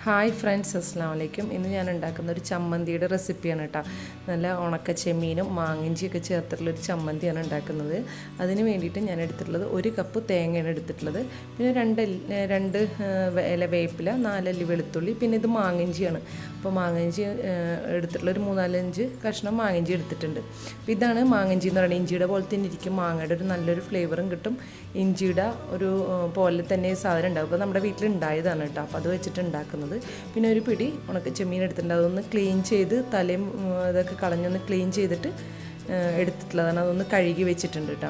Hi friends, അസ്സലാമു അലൈക്കും. ഇന്ന് ഞാൻ ഉണ്ടാക്കുന്ന ഒരു ചമ്മന്തിയുടെ റെസിപ്പിയാണ് കേട്ടോ. നല്ല ഉണക്ക ചെമ്മീനും മാങ്ങിഞ്ചിയൊക്കെ ചേർത്തിട്ടുള്ളൊരു ചമ്മന്തിയാണ് ഉണ്ടാക്കുന്നത്. അതിന് വേണ്ടിയിട്ട് ഞാൻ എടുത്തിട്ടുള്ളത് 1 കപ്പ് തേങ്ങയാണ് എടുത്തിട്ടുള്ളത്. പിന്നെ രണ്ട് ഇല വേപ്പില, 4 അല്ലി വെളുത്തുള്ളി, പിന്നെ ഇത് മാങ്ങിഞ്ചിയാണ്. അപ്പോൾ മാങ്ങിഞ്ചി എടുത്തിട്ടുള്ളൊരു 3-4-5 കഷ്ണം മാങ്ങിഞ്ചി എടുത്തിട്ടുണ്ട്. അപ്പോൾ ഇതാണ് മാങ്ങിഞ്ചി എന്ന് പറയുന്നത്. ഇഞ്ചിയുടെ പോലെ തന്നെ ഇരിക്കും. മാങ്ങയുടെ ഒരു നല്ലൊരു ഫ്ലേവറും കിട്ടും. ഇഞ്ചിയുടെ ഒരു പോലെ തന്നെ സാധനം ഉണ്ടാകും. അപ്പോൾ നമ്മുടെ വീട്ടിലുണ്ടായതാണ് കേട്ടോ. അപ്പോൾ അത് വെച്ചിട്ട് ഉണ്ടാക്കുന്നത്. പിന്നെ ഒരു പിടി ഉണക്ക ചെമ്മീൻ എടുത്തിട്ടുണ്ട്. അതൊന്ന് ക്ലീൻ ചെയ്ത് തലയും ഇതൊക്കെ കളഞ്ഞൊന്ന് ക്ലീൻ ചെയ്തിട്ട് എടുത്തിട്ടുള്ളതാണ്. അതൊന്ന് കഴുകി വെച്ചിട്ടുണ്ട് കേട്ടോ.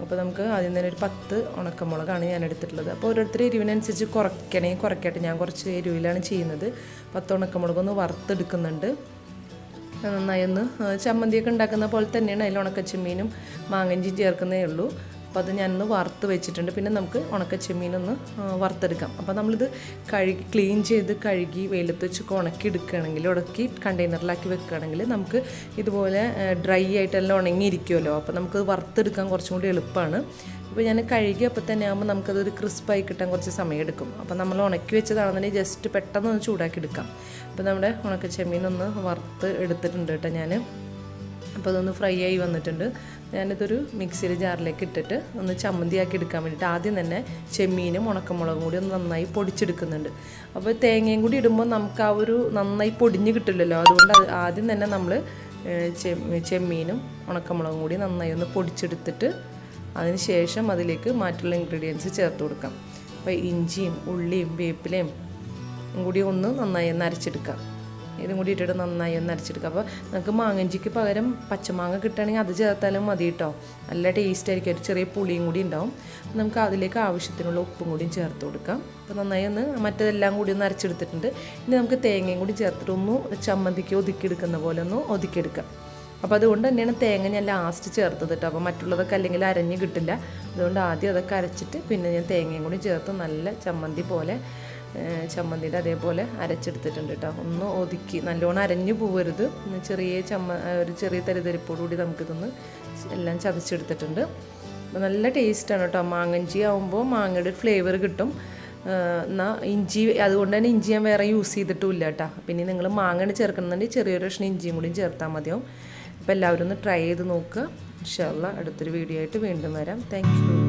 അപ്പോൾ നമുക്ക് ആദ്യം തന്നെ ഒരു 10 ഉണക്കമുളകാണ് ഞാൻ എടുത്തിട്ടുള്ളത്. അപ്പോൾ ഓരോരുത്തർ എരിവിനനുസരിച്ച് കുറയ്ക്കട്ടെ. ഞാൻ കുറച്ച് എരിവിലാണ് ചെയ്യുന്നത്. 10 ഉണക്കമുളകൊന്ന് വറുത്തെടുക്കുന്നുണ്ട്. നന്നായി ഒന്ന് ചമ്മന്തിയൊക്കെ ഉണ്ടാക്കുന്ന പോലെ തന്നെയാണ് അതിൽ ഉണക്ക ചെമ്മീനും മാങ്ങഞ്ചിയും ചേർക്കുന്നേ ഉള്ളൂ. അപ്പോൾ അത് ഞാനൊന്ന് വറുത്ത് വെച്ചിട്ടുണ്ട്. പിന്നെ നമുക്ക് ഉണക്ക ചെമ്മീനൊന്ന് വറുത്തെടുക്കാം. അപ്പോൾ നമ്മളിത് ക്ലീൻ ചെയ്ത് കഴുകി വെയിലത്ത് വെച്ചൊക്കെ ഉണക്കി കണ്ടെയ്നറിലാക്കി വെക്കുകയാണെങ്കിൽ നമുക്ക് ഇതുപോലെ ഡ്രൈ ആയിട്ടെല്ലാം ഉണങ്ങിയിരിക്കുമല്ലോ. അപ്പോൾ നമുക്ക് വറുത്തെടുക്കാൻ കുറച്ചും കൂടി എളുപ്പമാണ്. ഇപ്പോൾ ഞാൻ കഴുകി അപ്പോൾ തന്നെ ആകുമ്പോൾ നമുക്കതൊരു ക്രിസ്പായി കിട്ടാൻ കുറച്ച് സമയം എടുക്കും. അപ്പോൾ നമ്മൾ ഉണക്കി വെച്ചതാണെന്നുണ്ടെങ്കിൽ ജസ്റ്റ് പെട്ടെന്ന് ഒന്ന് ചൂടാക്കി എടുക്കാം. അപ്പോൾ നമ്മുടെ ഉണക്ക ചെമ്മീനൊന്ന് വറുത്ത് എടുത്തിട്ടുണ്ട് കേട്ടോ ഞാൻ. അപ്പോൾ അതൊന്ന് ഫ്രൈ ആയി വന്നിട്ടുണ്ട്. ഞാനിതൊരു മിക്സിയുടെ ജാറിലേക്ക് ഇട്ടിട്ട് ഒന്ന് ചമ്മന്തിയാക്കി എടുക്കാൻ വേണ്ടിയിട്ട് ആദ്യം തന്നെ ചെമ്മീനും ഉണക്കമുളകും കൂടി ഒന്ന് നന്നായി പൊടിച്ചെടുക്കുന്നുണ്ട്. അപ്പോൾ തേങ്ങയും കൂടി ഇടുമ്പോൾ നമുക്ക് ആ ഒരു നന്നായി പൊടിഞ്ഞ് കിട്ടില്ലല്ലോ. അതുകൊണ്ട് ആദ്യം തന്നെ നമ്മൾ ചെമ്മീനും ഉണക്കമുളകും കൂടി നന്നായി ഒന്ന് പൊടിച്ചെടുത്തിട്ട് അതിന് ശേഷം അതിലേക്ക് മറ്റുള്ള ഇൻഗ്രീഡിയൻസ് ചേർത്ത് കൊടുക്കാം. അപ്പോൾ ഇഞ്ചിയും ഉള്ളിയും വേപ്പിലയും കൂടി ഒന്ന് നന്നായി ഒന്ന് അരച്ചെടുക്കാം. ഇതും കൂടി ഇട്ടിട്ട് നന്നായി ഒന്ന് അരച്ചെടുക്കുക. അപ്പോൾ നമുക്ക് മാങ്ങഞ്ചിക്ക് പകരം പച്ചമാങ്ങ കിട്ടുകയാണെങ്കിൽ അത് ചേർത്താലും മതി കേട്ടോ. നല്ല ടേസ്റ്റ് ആയിരിക്കും. ഒരു ചെറിയ പുളിയും കൂടി ഉണ്ടാവും. നമുക്ക് അതിലേക്ക് ആവശ്യത്തിനുള്ള ഉപ്പും കൂടിയും ചേർത്ത് കൊടുക്കാം. അപ്പോൾ നന്നായി ഒന്ന് മറ്റതെല്ലാം കൂടി ഒന്ന് അരച്ചെടുത്തിട്ടുണ്ട്. ഇനി നമുക്ക് തേങ്ങയും കൂടി ചേർത്തിട്ട് ഒന്ന് ചമ്മന്തിക്ക് ഒതുക്കിയെടുക്കുന്ന പോലെ ഒന്ന് ഒതുക്കിയെടുക്കാം. അപ്പോൾ അതുകൊണ്ട് തന്നെയാണ് തേങ്ങ ഞാൻ ലാസ്റ്റ് ചേർത്തത് കേട്ടോ. അപ്പോൾ മറ്റുള്ളതൊക്കെ അല്ലെങ്കിൽ അരഞ്ഞ് കിട്ടില്ല. അതുകൊണ്ട് ആദ്യം അതൊക്കെ അരച്ചിട്ട് പിന്നെ ഞാൻ തേങ്ങയും കൂടി ചേർത്ത് നല്ല ചമ്മന്തിയുടെ അതേപോലെ അരച്ചെടുത്തിട്ടുണ്ട് കേട്ടോ. ഒന്ന് ഒതുക്കി നല്ലോണം അരഞ്ഞു പോകരുത്. ഒരു ചെറിയ തരിതരിപ്പോടുകൂടി നമുക്കിതൊന്ന് എല്ലാം ചതച്ചെടുത്തിട്ടുണ്ട്. അപ്പോൾ നല്ല ടേസ്റ്റാണ് കേട്ടോ. മാങ്ങഞ്ചി ആകുമ്പോൾ മാങ്ങയുടെ ഒരു ഫ്ലേവർ കിട്ടും. എന്നാൽ ഇഞ്ചി, അതുകൊണ്ട് തന്നെ ഇഞ്ചി ഞാൻ വേറെ യൂസ് ചെയ്തിട്ടുമില്ല കേട്ടോ. പിന്നെ നിങ്ങൾ മാങ്ങ ചേർക്കണമെന്നുണ്ടെങ്കിൽ ചെറിയൊരു കഷ്ണം ഇഞ്ചിയും കൂടിയും ചേർത്താൽ മതിയാവും. അപ്പോൾ എല്ലാവരും ഒന്ന് ട്രൈ ചെയ്ത് നോക്കുക. ഇൻഷാ അല്ലാഹ് അടുത്തൊരു വീഡിയോ ആയിട്ട് വീണ്ടും വരാം. Thank you.